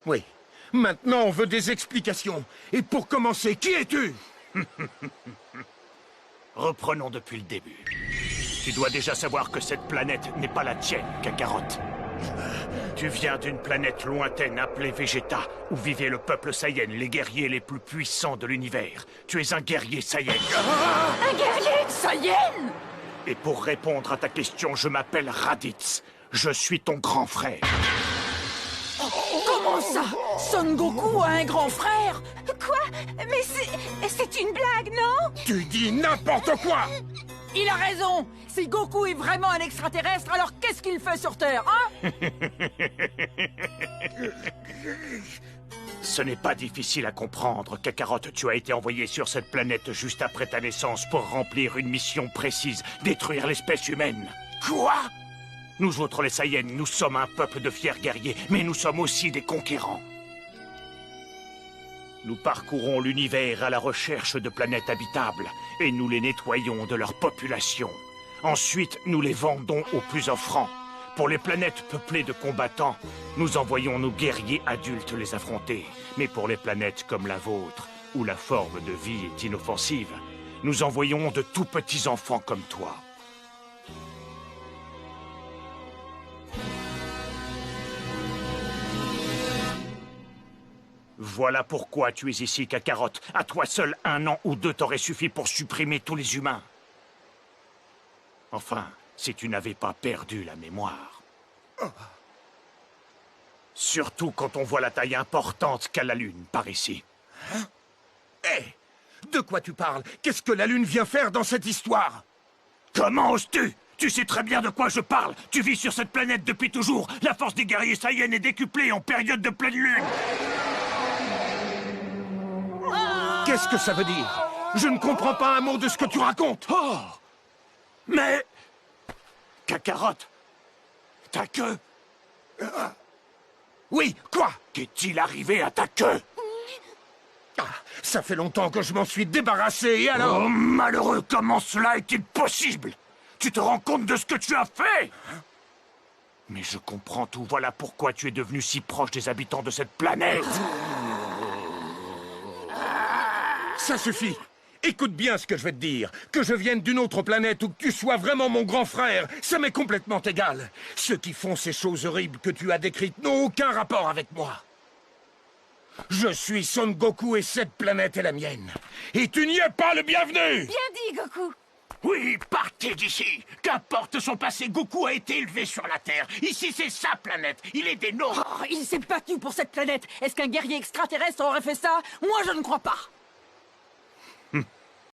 Oui. Maintenant, on veut des explications. Et pour commencer, qui es-tu? Reprenons depuis le début. Tu dois déjà savoir que cette planète n'est pas la tienne, Kakarot. Tu viens d'une planète lointaine appelée Vegeta, où vivait le peuple Saiyan, les guerriers les plus puissants de l'univers. Tu es un guerrier Saiyan. Un guerrier Saiyan! Et pour répondre à ta question, je m'appelle Raditz. Je suis ton grand frère. Comment ça? Son Goku a un grand frère? Quoi? Mais c'est une blague, non? Tu dis n'importe quoi! Il a raison! Si Goku est vraiment un extraterrestre, alors qu'est-ce qu'il fait sur Terre, hein? Ce n'est pas difficile à comprendre, Kakarot. Tu as été envoyé sur cette planète juste après ta naissance pour remplir une mission précise, détruire l'espèce humaine. Quoi? Nous autres les Saiyans, nous sommes un peuple de fiers guerriers, mais nous sommes aussi des conquérants. Nous parcourons l'univers à la recherche de planètes habitables, et nous les nettoyons de leur population. Ensuite, nous les vendons aux plus offrants. Pour les planètes peuplées de combattants, nous envoyons nos guerriers adultes les affronter. Mais pour les planètes comme la vôtre, où la forme de vie est inoffensive, nous envoyons de tout petits enfants comme toi. Voilà pourquoi tu es ici, Kakarot. À toi seul, 1 an ou 2 t'aurait suffi pour supprimer tous les humains. Enfin, si tu n'avais pas perdu la mémoire. Surtout quand on voit la taille importante qu'a la Lune par ici. Hein? Hé! De quoi tu parles? Qu'est-ce que la Lune vient faire dans cette histoire? Comment oses-tu? Tu sais très bien de quoi je parle. Tu vis sur cette planète depuis toujours. La force des guerriers Saiyans est décuplée en période de pleine lune. Qu'est-ce que ça veut dire? Je ne comprends pas un mot de ce que tu racontes. Oh! Mais... Kakarot, ta queue? Oui, quoi? Qu'est-il arrivé à ta queue? Ah, ça fait longtemps que je m'en suis débarrassé, et alors? Oh, malheureux, comment cela est-il possible? Tu te rends compte de ce que tu as fait? Mais je comprends tout, voilà pourquoi tu es devenu si proche des habitants de cette planète. Ça suffit. Écoute bien ce que je vais te dire. Que je vienne d'une autre planète ou que tu sois vraiment mon grand frère, ça m'est complètement égal. Ceux qui font ces choses horribles que tu as décrites n'ont aucun rapport avec moi. Je suis Son Goku et cette planète est la mienne. Et tu n'y es pas le bienvenu! Bien dit, Goku. Oui, partez d'ici. Qu'importe son passé, Goku a été élevé sur la Terre. Ici, c'est sa planète. Il est des nôtres. Oh, il s'est battu pour cette planète. Est-ce qu'un guerrier extraterrestre aurait fait ça? Moi, je ne crois pas.